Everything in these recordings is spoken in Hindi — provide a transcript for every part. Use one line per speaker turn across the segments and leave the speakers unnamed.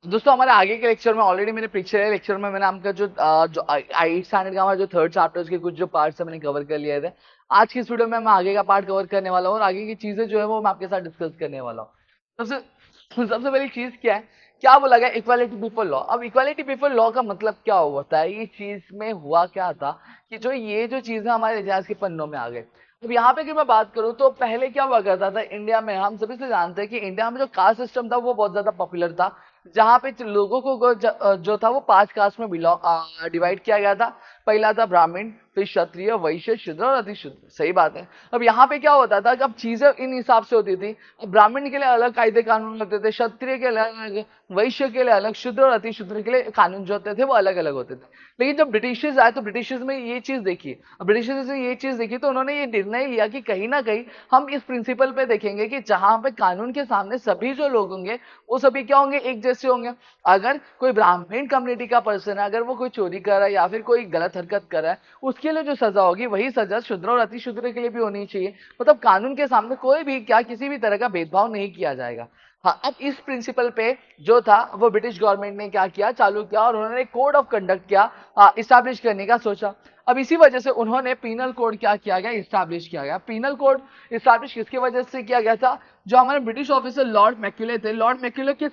दोस्तों हमारे आगे के लेक्चर में ऑलरेडी मैंने पिछले लेक्चर में मैंने आपका जो 8 स्टैंडर्ड का हमारा जो थर्ड चैप्टर के कुछ जो पार्ट्स है मैंने कवर कर लिए थे। आज की इस वीडियो में मैं आगे का पार्ट कवर करने वाला हूँ और आगे की चीजें जो है वो मैं आपके साथ डिस्कस करने वाला हूँ। सबसे सबसे पहली चीज क्या है, क्या बोला गया इक्वालिटी बिफोर लॉ। अब इक्वालिटी बिफोर लॉ का मतलब क्या होता है, ये चीज में हुआ क्या था कि ये जो चीजें हमारे इतिहास के पन्नों में आ गए। अब यहाँ पे अगर मैं बात करूँ तो पहले क्या हुआ करता था इंडिया में, हम सभी से जानते हैं कि इंडिया में जो कास्ट सिस्टम था वो बहुत ज्यादा पॉपुलर था, जहाँ पे लोगों को जो था वो 5 कास्ट में डिवाइड किया गया था। पहला था ब्राह्मण, फिर क्षत्रिय, वैश्य, शूद्र और अतिशूद्र। सही बात है। अब यहाँ पे क्या होता था कि अब चीजें इन हिसाब से होती थी। अब ब्राह्मण के लिए अलग कायदे कानून होते थे, क्षत्रिय के लिए अलग, वैश्य के लिए अलग, शूद्र और अतिशूद्र के लिए कानून जो होते थे वो अलग अलग होते थे। लेकिन जब ब्रिटिशर्स आए तो ब्रिटिशर्स में ये चीज देखी, ब्रिटिशर्स ने ये चीज देखी तो उन्होंने ये निर्णय लिया कि कहीं ना कहीं हम इस प्रिंसिपल पे देखेंगे कि जहां पे कानून के सामने सभी जो लोग होंगे वो सभी क्या होंगे, एक जैसे होंगे। अगर कोई ब्राह्मण कम्युनिटी का पर्सन है, अगर वो कोई चोरी कर रहा है या फिर कोई गलत हरकत कर रहा है, उसके लिए जो सजा होगी वही सजा शूद्र और अतिशूद्र के लिए भी होनी चाहिए। मतलब कानून के सामने कोई भी क्या किसी भी तरह का भेदभाव नहीं किया जाएगा। हाँ, अब इस प्रिंसिपल पे जो था वो ब्रिटिश गवर्नमेंट ने क्या किया, चालू किया और उन्होंने कोड ऑफ कंडक्ट क्या इस्टेब्लिश करने का सोचा। अब इसी वजह से उन्होंने पीनल कोड क्या किया गया, इस्टेब्लिश किया गया। पीनल कोड इस्टेब्लिश किसकी वजह से किया गया था, जो हमारे ब्रिटिश ऑफिसर लॉर्ड मैक्यूले थे, लॉर्ड मैक्यूले के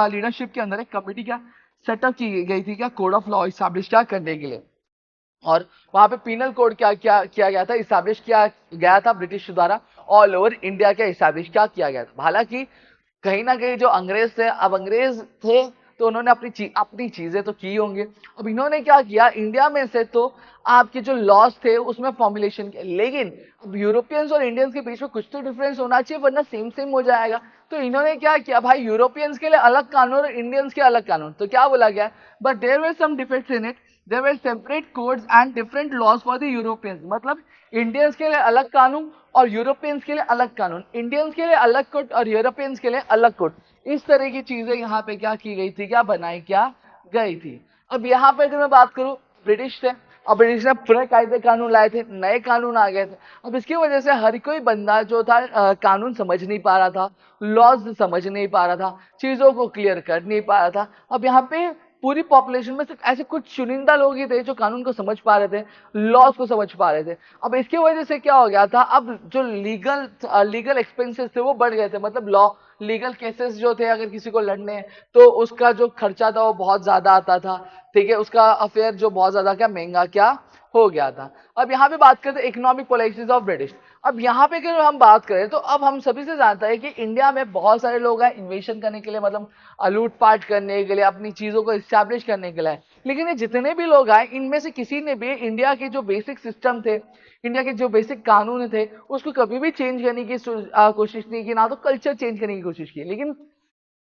लीडरशिप के अंदर एक कमेटी क्या सेटअप की गई थी, क्या कोड ऑफ लॉ इस्टेब्लिश क्या करने के लिए। और वहां पे पीनल कोड क्या क्या किया गया था, इस्टेब्लिश किया गया था ब्रिटिश द्वारा। ऑल ओवर इंडिया क्या इस्टेब्लिश क्या किया गया था। हालांकि कहीं ना कहीं जो अंग्रेज थे, अब अंग्रेज थे तो उन्होंने अपनी चीजें तो की होंगे। अब इन्होंने क्या किया, इंडिया में से तो आपके जो लॉज थे उसमें फॉर्मुलेशन किया, लेकिन अब यूरोपियंस और इंडियंस के बीच में कुछ तो डिफरेंस होना चाहिए वरना सेम सेम हो जाएगा। तो इन्होंने क्या किया भाई, यूरोपियंस के लिए अलग कानून और इंडियंस के अलग कानून। तो क्या बोला गया, but there were some defects in it, there were separate codes and different laws for the Europeans. मतलब इंडियंस के लिए अलग कानून और यूरोपियंस के लिए अलग कानून, इंडियंस के लिए अलग कोड और यूरोपियंस के लिए अलग कोड। इस तरह की चीजें यहाँ पे क्या की गई थी, क्या बनाई क्या गई थी। अब यहाँ पे अगर मैं बात करूं, ब्रिटिश थे, अब ब्रिटिश ने पूरे कायदे कानून लाए थे, नए कानून आ गए थे। अब इसकी वजह से हर कोई बंदा जो था कानून समझ नहीं पा रहा था, लॉज समझ नहीं पा रहा था, चीजों को क्लियर कर नहीं पा रहा था। अब यहाँ पे पूरी पॉपुलेशन में सिर्फ ऐसे कुछ चुनिंदा लोग ही थे जो कानून को समझ पा रहे थे, लॉज को समझ पा रहे थे। अब इसकी वजह से क्या हो गया था, अब जो लीगल एक्सपेंसेस थे वो बढ़ गए थे। मतलब लॉ लीगल केसेस जो थे, अगर किसी को लड़ने हैं तो उसका जो खर्चा था वो बहुत ज्यादा आता था। ठीक है, उसका अफेयर जो बहुत ज्यादा क्या महंगा क्या हो गया था। अब यहाँ पे बात करते हैं इकोनॉमिक पॉलिसीज ऑफ ब्रिटिश। अब यहाँ पे अगर हम बात करें तो अब हम सभी से जानता है कि इंडिया में बहुत सारे लोग हैं इन्वेशन करने के लिए, मतलब लूटपाट करने के लिए, अपनी चीजों को इस्टेब्लिश करने के लिए। लेकिन ये जितने भी लोग आए इनमें से किसी ने भी इंडिया के जो बेसिक सिस्टम थे, इंडिया के जो बेसिक कानून थे, उसको कभी भी चेंज करने की कोशिश नहीं की, ना तो कल्चर चेंज करने की कोशिश की। लेकिन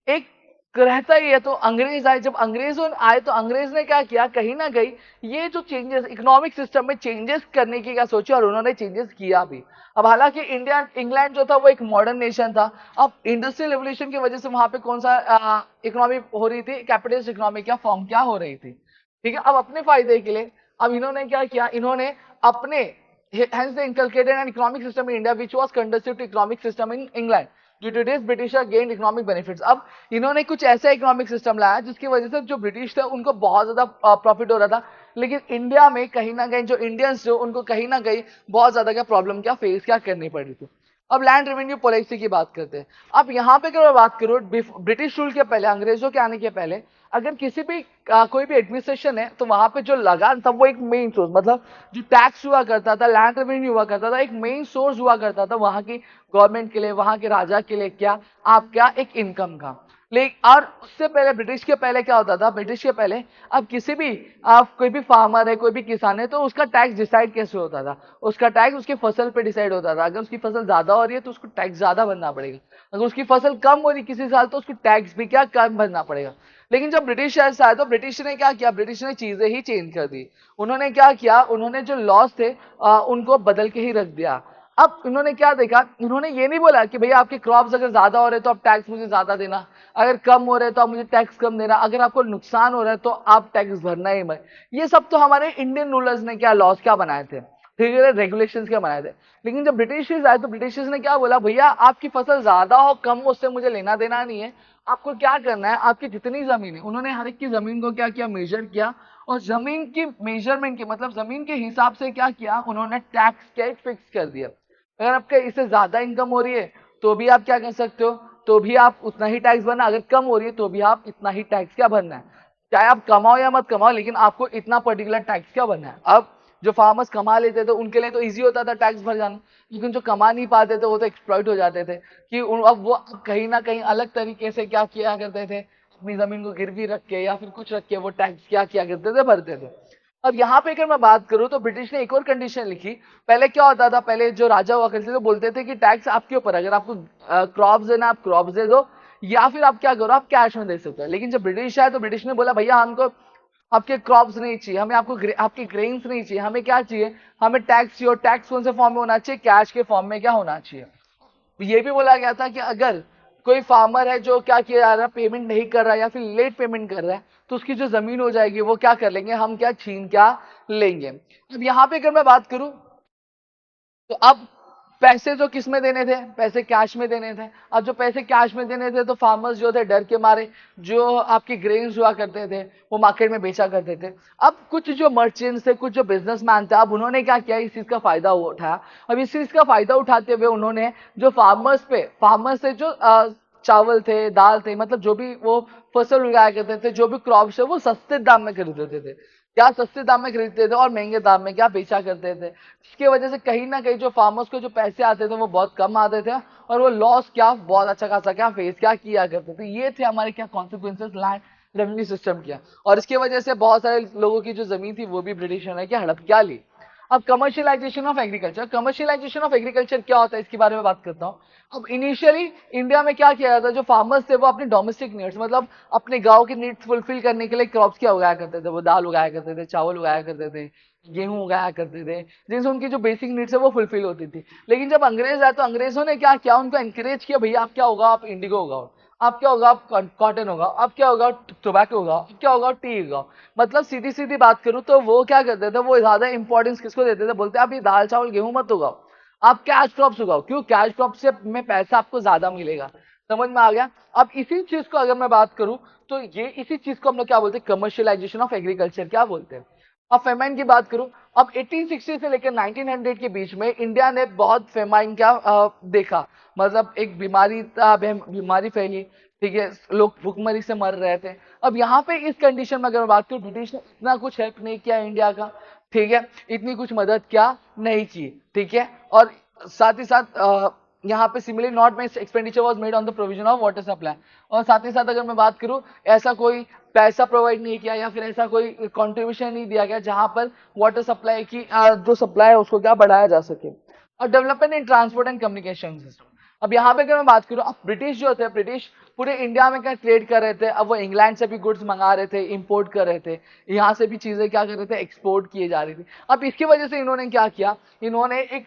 एक रहता ही है, तो अंग्रेज आए, जब अंग्रेज आए तो अंग्रेज ने क्या किया, कहीं ना कहीं ये जो चेंजेस इकोनॉमिक सिस्टम में चेंजेस करने की क्या सोचा और उन्होंने चेंजेस किया भी। अब हालांकि इंडिया इंग्लैंड जो था वो एक मॉडर्न नेशन था। अब इंडस्ट्रियल रेवोल्यूशन की वजह से वहां पे कौन सा इकोनॉमी हो रही थी, कैपिटलिस्ट इकोनॉमी क्या फॉर्म क्या हो रही थी। ठीक है, अब अपने फायदे के लिए अब इन्होंने क्या किया, इन्होंने अपने hence they inculcated an economic system in India which was conducive to economic system in England. Due to this, British gained economic benefits. अब इन्होंने कुछ ऐसा इकोनॉमिक सिस्टम लाया जिसकी वजह से जो ब्रिटिश थे उनको बहुत ज्यादा प्रॉफिट हो रहा था, लेकिन इंडिया में कहीं ना कहीं जो इंडियंस जो उनको कहीं ना कहीं बहुत ज्यादा क्या प्रॉब्लम क्या फेस क्या करनी पड़ रही थी। अब लैंड रेवेन्यू पॉलिसी की बात करते हैं। अब यहाँ पे अगर मैं बात करूँ, ब्रिटिश रूल के पहले, अंग्रेजों के आने के पहले, अगर किसी भी कोई भी एडमिनिस्ट्रेशन है तो वहां पे जो लगान था वो एक मेन सोर्स, मतलब जो टैक्स हुआ करता था, लैंड रेवेन्यू हुआ करता था, एक मेन सोर्स हुआ करता था वहां की गवर्नमेंट के लिए, वहां के राजा के लिए, क्या आप क्या एक इनकम का। लेकिन और उससे पहले ब्रिटिश के पहले क्या होता था, ब्रिटिश के पहले अब किसी भी आप कोई भी फार्मर है, कोई भी किसान है, तो उसका टैक्स डिसाइड कैसे होता था, उसका टैक्स उसकी फसल पे डिसाइड होता था। अगर उसकी फसल ज्यादा हो रही है तो उसको टैक्स ज्यादा भरना पड़ेगा, अगर उसकी फसल कम हो रही किसी साल तो उसकी टैक्स भी क्या कम भरना पड़ेगा। लेकिन जब ब्रिटिश आया तो ब्रिटिश ने क्या किया, ब्रिटिश ने चीजें ही चेंज कर दी। उन्होंने क्या किया, उन्होंने जो लॉस थे उनको बदल के ही रख दिया। अब उन्होंने क्या देखा, उन्होंने ये नहीं बोला कि भैया आपके क्रॉप्स अगर ज्यादा हो रहे तो आप टैक्स मुझे ज्यादा देना, अगर कम हो रहे तो आप मुझे टैक्स कम देना, अगर आपको नुकसान हो रहा है तो आप टैक्स भरना ही मत। ये सब तो हमारे इंडियन रूलर्स ने क्या लॉस क्या बनाए थे, धीरे रेगुलेशंस क्या बनाए थे। लेकिन जब ब्रिटिशर्स आए तो ब्रिटिशर्स ने क्या बोला, भैया आपकी फसल ज्यादा हो कम हो उससे मुझे लेना देना नहीं है, आपको क्या करना है, आपकी जितनी जमीन है उन्होंने हर एक की जमीन को क्या किया, मेजर किया, और जमीन की मेजरमेंट के मतलब जमीन के हिसाब से क्या किया उन्होंने, टैक्स क्या फिक्स कर दिया। अगर आपके इससे ज्यादा इनकम हो रही है तो भी आप क्या कर सकते हो, तो भी आप उतना ही टैक्स भरना, अगर कम हो रही है तो भी आप इतना ही टैक्स क्या भरना है, चाहे आप कमाओ या मत कमाओ, लेकिन आपको इतना पर्टिकुलर टैक्स क्या भरना है। अब जो फार्मर्स कमा लेते थे उनके लिए तो ईजी होता था टैक्स भर जाना, लेकिन जो कमा नहीं पाते थे वो तो एक्सप्लॉइट हो जाते थे कि अब वो कहीं ना कहीं अलग तरीके से क्या किया करते थे, अपनी जमीन को गिरवी रख के या फिर कुछ रख के वो टैक्स क्या किया करते थे, भरते थे। अब यहाँ पे अगर मैं बात करूं तो ब्रिटिश ने एक और कंडीशन लिखी। पहले क्या होता था, पहले जो राजा हुआ करते थे बोलते थे कि टैक्स आपके ऊपर, अगर आपको क्रॉप्स देना आप क्रॉप्स दे दो, या फिर आप क्या करो, आप कैश में दे सकते हो। लेकिन जब ब्रिटिश आया तो ब्रिटिश ने बोला भैया हमको आपके क्रॉप्स नहीं चाहिए, हमें आपके ग्रेन्स नहीं चाहिए, हमें क्या चाहिए, हमें टैक्स चाहिए। और टैक्स कौन से फॉर्म में होना चाहिए, कैश के फॉर्म में क्या होना चाहिए। ये भी बोला गया था कि अगर कोई फार्मर है जो क्या किया जा रहा है, पेमेंट नहीं कर रहा है या फिर लेट पेमेंट कर रहा है, तो उसकी जो जमीन हो जाएगी वो क्या कर लेंगे, हम क्या छीन क्या लेंगे। अब यहाँ पे अगर मैं बात करूं तो अब पैसे जो किस में देने थे, पैसे कैश में देने थे। अब जो पैसे कैश में देने थे तो फार्मर्स जो थे डर के मारे जो आपके ग्रेन्स हुआ करते थे वो मार्केट में बेचा करते थे। अब कुछ जो मर्चेंट्स थे, कुछ जो बिजनेसमैन थे, अब उन्होंने क्या किया, इस चीज का फायदा उठाया। अब इस चीज का फायदा उठाते हुए उन्होंने जो फार्मर्स से जो चावल थे, दाल थे, मतलब जो भी वो फसल उगाया करते थे, जो भी क्रॉप्स थे, वो सस्ते दाम में खरीदते थे। क्या सस्ते दाम में खरीदते थे और महंगे दाम में क्या बेचा करते थे, जिसकी वजह से कहीं ना कहीं जो फार्मर्स को जो पैसे आते थे वो बहुत कम आते थे, और वो लॉस क्या बहुत अच्छा खासा क्या फेस क्या किया करते थे। ये थे हमारे क्या कॉन्सिक्वेंसेस लैंड रेवेन्यू सिस्टम किया, और इसकी वजह से बहुत सारे लोगों की जो जमीन थी वो भी ब्रिटिशर ने क्या हड़प क्या ली। अब commercialisation of agriculture, commercialisation of agriculture क्या होता है इसके बारे में बात करता हूँ। अब इनिशियली इंडिया में क्या किया जाता, जो फार्मर्स थे वो अपने डोमेस्टिक नीड्स मतलब अपने गांव के नीड्स फुलफिल करने के लिए क्रॉप्स क्या उगाया करते थे, वो दाल उगाया करते थे, चावल उगाया करते थे, गेहूं उगाया करते थे, जिनसे उनकी जो बेसिक नीड्स है वो फुलफिल होती थी। लेकिन जब अंग्रेज आए तो अंग्रेजों ने क्या किया, उनको एनकरेज किया, भैया आप क्या होगा, आप इंडिगो उगाओ, आप क्या होगा, आप कॉटन होगा, आप क्या होगा, टोबैको होगा, आप क्या होगा, टी होगा। मतलब सीधी सीधी बात करूं तो वो क्या करते थे, वो ज्यादा इंपॉर्टेंस किसको देते थे, बोलते आप ये दाल चावल गेहूं मत उगाओ, आप कैश क्रॉप्स उगाओ, क्यों, कैश क्रॉप से में पैसा आपको ज्यादा मिलेगा। समझ में आ गया। अब इसी चीज को अगर मैं बात करूं तो ये इसी चीज को हम लोग क्या बोलते हैं, कमर्शियलाइजेशन ऑफ एग्रीकल्चर क्या बोलते हैं। अब फेमाइन की बात करूं, अब 1860 से लेकर 1900 के बीच में इंडिया ने बहुत फेमाइन क्या देखा, मतलब एक बीमारी फैली, ठीक है, लोग भूखमरी से मर रहे थे। अब यहाँ पे इस कंडीशन में अगर मैं बात करूं, ब्रिटिश ने इतना कुछ हेल्प नहीं किया इंडिया का, ठीक है, इतनी कुछ मदद क्या नहीं की, ठीक है। और साथ ही साथ यहाँ पे similarly not much expenditure was made on the provision of water supply. और साथ ही साथ अगर मैं बात करूं, ऐसा कोई पैसा प्रोवाइड नहीं किया या फिर ऐसा कोई कंट्रीब्यूशन नहीं दिया गया जहां पर वाटर सप्लाई की जो सप्लाई है उसको क्या बढ़ाया जा सके। और development in transport and communication system, अब यहाँ पे अगर मैं बात करूं, अब ब्रिटिश जो थे, ब्रिटिश पूरे इंडिया में क्या ट्रेड कर रहे थे। अब वो इंग्लैंड से भी गुड्स मंगा रहे थे, इंपोर्ट कर रहे थे, यहाँ से भी चीजें क्या कर रहे थे, एक्सपोर्ट किए जा रही थी। अब इसकी वजह से इन्होंने क्या किया, इन्होंने एक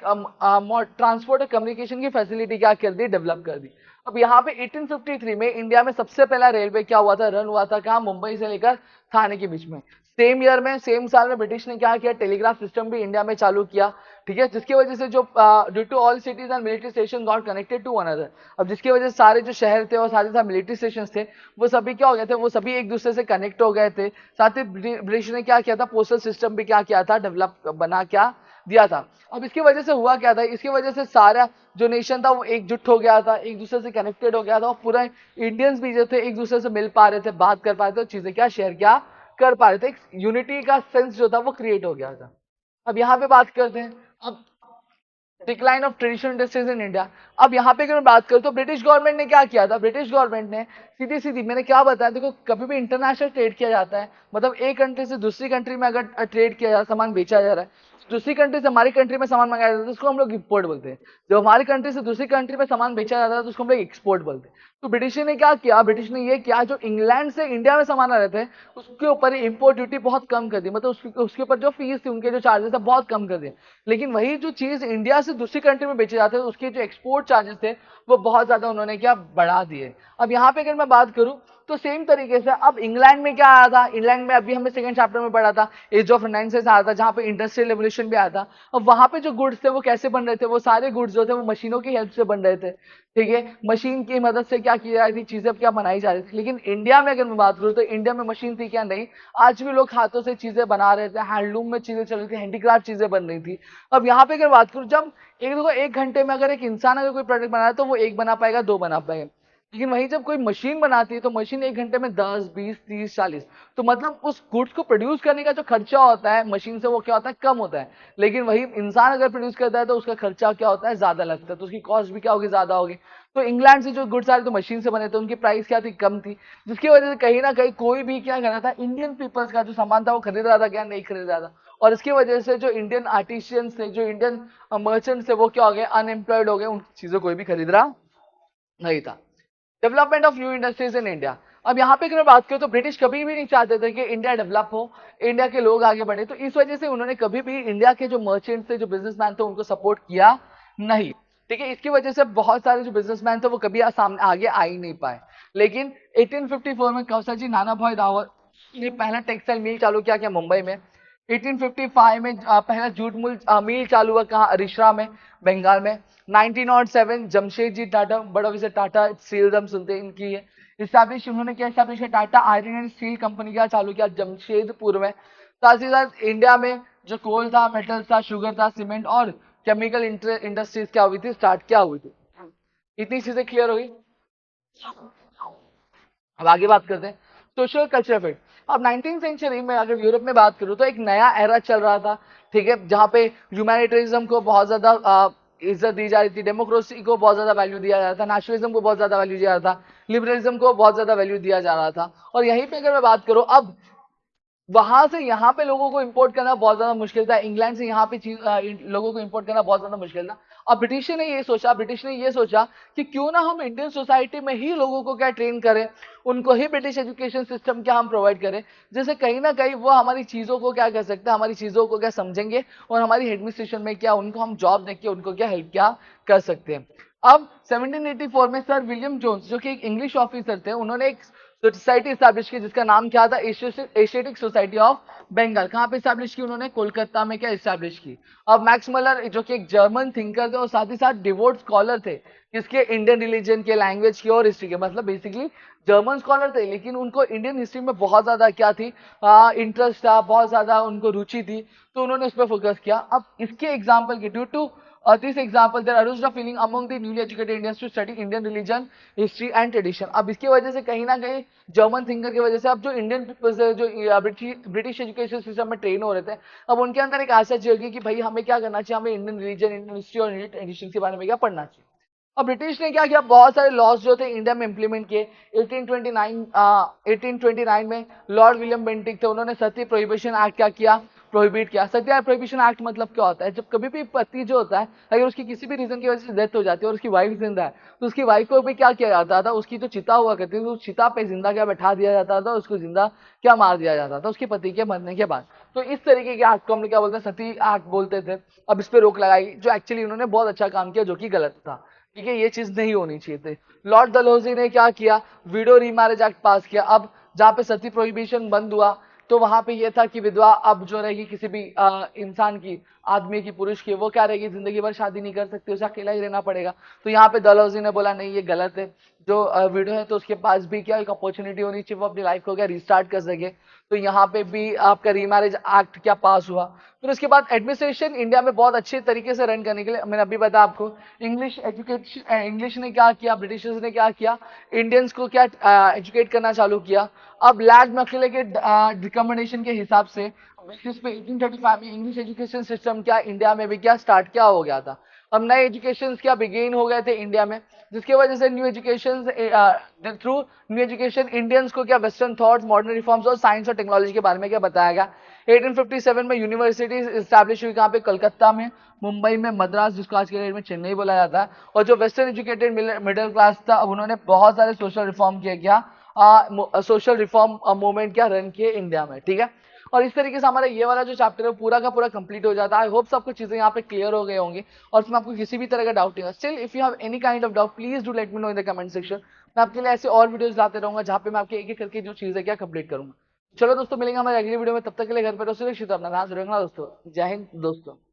ट्रांसपोर्ट और कम्युनिकेशन की फैसिलिटी क्या कर दी, डेवलप कर दी। अब यहाँ पे 1853 में इंडिया में सबसे पहला रेलवे क्या हुआ था, रन हुआ था कहाँ, मुंबई से लेकर थाने के बीच में। सेम ईयर में, सेम साल में ब्रिटिश ने क्या किया, टेलीग्राफ सिस्टम भी इंडिया में चालू किया, ठीक है, जिसकी वजह से जो due to all cities and military station got connected to one other. अब जिसकी वजह से सारे जो शहर थे और साथ ही साथ मिलिट्री स्टेशन थे वो सभी क्या हो गए थे, वो सभी एक दूसरे से कनेक्ट हो गए थे। साथ ही ब्रिटिश ने क्या किया था, पोस्टल सिस्टम भी क्या किया था, डेवलप बना क्या दिया था। अब इसकी वजह से हुआ क्या था, इसकी वजह से सारा जो नेशन था वो एकजुट हो गया था, एक दूसरे से कनेक्टेड हो गया था, और पूरा इंडियंस भी जो थे एक दूसरे से मिल पा रहे थे, बात कर पा रहे थे, चीजें क्या शेयर क्या कर पा रहे थे, एक यूनिटी का सेंस जो था वो क्रिएट हो गया था। अब यहाँ पे बात करते हैं, अब decline of traditional industries in India. अब यहाँ पे अगर मैं बात करूं तो ब्रिटिश गवर्नमेंट ने क्या किया था, ब्रिटिश गवर्नमेंट ने सीधी सीधी मैंने क्या बताया, देखो कभी भी इंटरनेशनल ट्रेड किया जाता है, मतलब एक कंट्री से दूसरी कंट्री में अगर ट्रेड किया जा रहा है, सामान बेचा जा रहा है, दूसरी कंट्री से हमारी कंट्री में सामान मंगाया जाता है, उसको हम लोग इंपोर्ट बोलते हैं। जब हमारी कंट्री से दूसरी कंट्री में सामान बेचा जाता है तो उसको हम लोग एक्सपोर्ट बोलते हैं। तो ब्रिटिश ने क्या किया, ब्रिटिश ने ये किया, जो इंग्लैंड से इंडिया में सामान आ रहे थे उसके ऊपर इंपोर्ट ड्यूटी बहुत कम कर दी, मतलब उसके ऊपर जो फीस थी, उनके जो चार्जेस थे बहुत कम कर दिए। लेकिन वही जो चीज इंडिया से दूसरी कंट्री में बेचे जाते थे उसके जो एक्सपोर्ट चार्जेस थे वो बहुत ज्यादा उन्होंने क्या बढ़ा दिए। अब यहाँ पे अगर मैं बात करूं तो सेम तरीके से अब इंग्लैंड में क्या आया था, इंग्लैंड में अभी हमने सेकंड चैप्टर में पढ़ा था, एज ऑफ रिनाइंसेंस आया था, जहां पे इंडस्ट्रियल रेवोल्यूशन भी आया था। अब वहां पे जो गुड्स थे वो कैसे बन रहे थे, वो सारे गुड्स जो थे वो मशीनों की हेल्प से बन रहे थे, ठीक है, मशीन की मदद से क्या क्या की जा रही थी, चीजें अब क्या बनाई जा रही थी। लेकिन इंडिया में अगर मैं बात करूँ तो इंडिया में मशीन थी क्या? नहीं। आज भी लोग हाथों से चीजें बना रहे थे, हैंडलूम में चीजें चल रही थी, हैंडीक्राफ्ट चीजें बन रही थी। अब यहाँ पे अगर बात करूँ, जब एक देखो, 1 घंटे में अगर एक इंसान अगर कोई प्रोडक्ट बना रहा है तो वो 1 बना पाएगा, 2 बना पाएगा। लेकिन वहीं जब कोई मशीन बनाती है तो मशीन 1 घंटे में 10, 20, 30, 40, तो मतलब उस गुड्स को प्रोड्यूस करने का जो खर्चा होता है मशीन से, वो क्या होता है? कम होता है। लेकिन वही इंसान अगर प्रोड्यूस करता है तो उसका खर्चा क्या होता है? ज्यादा लगता है, तो उसकी कॉस्ट भी क्या होगी? ज्यादा होगी। तो इंग्लैंड से जो गुड्स आ रहे तो मशीन से बने थे, उनकी प्राइस क्या थी? कम थी। जिसकी वजह से कहीं ना कहीं कोई भी क्या कर रहा था, इंडियन पीपल्स का जो सामान था वो खरीद रहा था क्या? नहीं खरीद रहा था। और इसकी वजह से जो इंडियन आर्टिशियंस थे, जो इंडियन मर्चेंट्स थे, वो क्या हो गए? अनएम्प्लॉयड हो गए, उन चीजों कोई भी खरीद रहा नहीं था। Development of new industries in India. अब यहाँ पे अगर मैं बात करूँ तो ब्रिटिश कभी भी नहीं चाहते थे कि इंडिया डेवलप हो, इंडिया के लोग आगे बढ़े। तो इस वजह से उन्होंने कभी भी इंडिया के जो मर्चेंट्स थे, जो बिजनेसमैन थे, उनको सपोर्ट किया नहीं। ठीक है, इसकी वजह से बहुत सारे जो बिजनेसमैन थे वो कभी सामने आगे आ ही नहीं पाए। लेकिन 1854 में कौशल जी नानाभाई दावर ने पहला टेक्सटाइल मिल चालू किया मुंबई में। 1855 में पहला जूट मिल चालू हुआ कहाँ? रिश्रा में, बंगाल में। 1907 जमशेदजी टाटा, बड़ा ऑफिसर टाटा स्टील, हम सुनते हैं इनकी है। इस्टेब्लिश उन्होंने क्या इस्टेब्लिश किया? Tata iron and steel company का चालू किया जमशेदपुर में। साथ ही साथ इंडिया में जो कोल था, मेटल था, शुगर था, सीमेंट और केमिकल इंडस्ट्रीज क्या हुई थी? स्टार्ट क्या हुई थी। इतनी चीजें क्लियर हुई। अब आगे बात करते हैं सोशल कल्चर फिट। अब 19th सेंचुरी में अगर यूरोप में बात करूं तो एक नया एरा चल रहा था। ठीक है, जहां पे ह्यूमैनिटेरिज्म को बहुत ज्यादा इज्जत दी जा रही थी, डेमोक्रेसी को बहुत ज्यादा वैल्यू दिया जा रहा था, नेशनलिज्म को बहुत ज्यादा वैल्यू दिया जा रहा था, लिबरलिज्म को बहुत ज्यादा वैल्यू दिया जा रहा था। और यहीं पे अगर मैं बात करूं, अब वहां से यहाँ पे लोगों को इंपोर्ट करना बहुत ज्यादा मुश्किल था, इंग्लैंड से यहाँ पे लोगों को इंपोर्ट करना बहुत ज्यादा मुश्किल था। अब ब्रिटिश ने ये सोचा कि क्यों ना हम इंडियन सोसाइटी में ही लोगों को क्या ट्रेन करें, उनको ही ब्रिटिश एजुकेशन सिस्टम क्या हम प्रोवाइड करें, जिससे कहीं ना कहीं वो हमारी चीजों को क्या कर सकते हैं, हमारी चीजों को क्या समझेंगे, और हमारी एडमिनिस्ट्रेशन में क्या उनको हम जॉब देके उनको क्या हेल्प क्या कर सकते हैं। अब 1784 में सर विलियम जोन्स, जो कि एक इंग्लिश ऑफिसर थे, उन्होंने एक सोसाइटी स्टैब्लिश की जिसका नाम क्या था? Asiatic Society of Bengal. कहाँ पे स्टैब्लिश की उन्होंने? कोलकाता में क्या स्टैब्लिश की। अब मैक्स मलर जो कि एक जर्मन थिंकर थे और साथ ही साथ डिवोट स्कॉलर थे, किसके? इंडियन रिलीजन के, लैंग्वेज के और हिस्ट्री के, मतलब बेसिकली जर्मन स्कॉलर थे, लेकिन उनको इंडियन हिस्ट्री में बहुत ज्यादा क्या थी? इंटरेस्ट था, बहुत ज्यादा उनको रुचि थी, तो उन्होंने उस पर फोकस किया। अब इसके एग्जाम्पल के due to this example there arose a feeling among the newly educated Indians to study Indian religion, history and tradition। अब इसकी वजह से कहीं ना कहीं जर्मन थिंकर की वजह से अब जो इंडियन पीपल्स है, जो ब्रिटिश एजुकेशन सिस्टम में ट्रेन हो रहे थे, अब उनके अंदर एक आशा होगी कि भाई हमें क्या करना चाहिए, हमें इंडियन रिलीजन, इंडियन हिस्ट्री और इंडियन ट्रेडिशन के बारे में क्या पढ़ना चाहिए। अब ब्रिटिश ने क्या किया? बहुत सारे लॉज जो थे इंडिया में इंप्लीमेंट किए। 1829 में लॉर्ड विलियम बेंटिक थे, उन्होंने सती प्रोहिबिशन एक्ट क्या किया? प्रोहिबिट किया। सत्या प्रोहिबिशन एक्ट मतलब क्या होता है? जब कभी भी पति जो होता है, अगर उसकी किसी भी रीजन की वजह से डेथ हो जाती है और उसकी वाइफ जिंदा है, तो उसकी वाइफ को भी क्या किया जाता था? उसकी जो चिता हुआ करती थी, उस चिता पे जिंदा क्या बैठा दिया जाता था, उसको जिंदा क्या मार दिया जाता था उसके पति के मरने के बाद। तो इस तरीके के एक्ट को हम क्या बोलते हैं? सती एक्ट बोलते थे। अब इस पर रोक लगाई, जो एक्चुअली उन्होंने बहुत अच्छा काम किया, जो कि गलत था। ठीक है, ये चीज नहीं होनी चाहिए थी। लॉर्ड डलहौजी ने क्या किया? विडो रीमैरिज एक्ट पास किया। अब जहां पे सती प्रोहिबिशन बंद हुआ, तो वहां पे ये था कि विधवा अब जो रहेगी किसी भी इंसान की, आदमी की, पुरुष की, वो क्या रहेगी? जिंदगी भर शादी नहीं कर सकती, उसे अकेला ही रहना पड़ेगा। तो यहाँ पे डलहौजी ने बोला नहीं, ये गलत है। जो विडो है तो उसके पास भी क्या एक अपॉर्चुनिटी होनी चाहिए, वो अपनी लाइफ को क्या रिस्टार्ट कर सके। तो यहाँ पे भी आपका रीमैरिज एक्ट क्या पास हुआ। फिर उसके बाद एडमिनिस्ट्रेशन इंडिया में बहुत अच्छे तरीके से रन करने के लिए, मैंने अभी बताया आपको, इंग्लिश ने क्या किया, ब्रिटिशर्स ने क्या किया? इंडियंस को क्या एजुकेट करना चालू किया। अब लैर्ड मैकॉले के रिकमेंडेशन के हिसाब से बेसिस पे 1835 में इंग्लिश एजुकेशन सिस्टम क्या इंडिया में भी क्या स्टार्ट क्या हो गया था। अब नए एजुकेशन क्या बिगेन हो गए थे इंडिया में, जिसकी वजह से new education through new education Indians को क्या वेस्टर्न थॉट्स, मॉडर्न रिफॉर्म्स और साइंस और टेक्नोलॉजी के बारे में क्या बताया गया। 1857 में यूनिवर्सिटी स्टैब्लिश हुई, कहाँ पे? कलकत्ता में, मुंबई में, मद्रास, जिसको आज के डेट में चेन्नई बोला जाता है। और जो वेस्टर्न एजुकेटेड मिडिल क्लास था, अब उन्होंने बहुत सारे सोशल रिफॉर्म किए, क्या सोशल रिफॉर्म मूवमेंट क्या रन किए इंडिया में। ठीक है, और इस तरीके से हमारा ये वाला जो चैप्टर है पूरा का पूरा कंप्लीट हो जाता है। आई होप सबको चीजें यहाँ पे क्लियर हो गए होंगे और इसमें आपको किसी भी तरह का डाउट नहीं है। Still if you have any kind of doubt please do let me know in the comment section. मैं आपके लिए ऐसे और वीडियोस लाते रहूंगा जहाँ पे मैं आपके एक एक करके जो चीजें क्या कंप्लीट करूंगा। चलो दोस्तों, मिलेंगे हमारे अगली वीडियो में, तब तक के लिए घर पर सुरक्षित अपना ध्यान रखना दोस्तों। जय हिंद दोस्तों।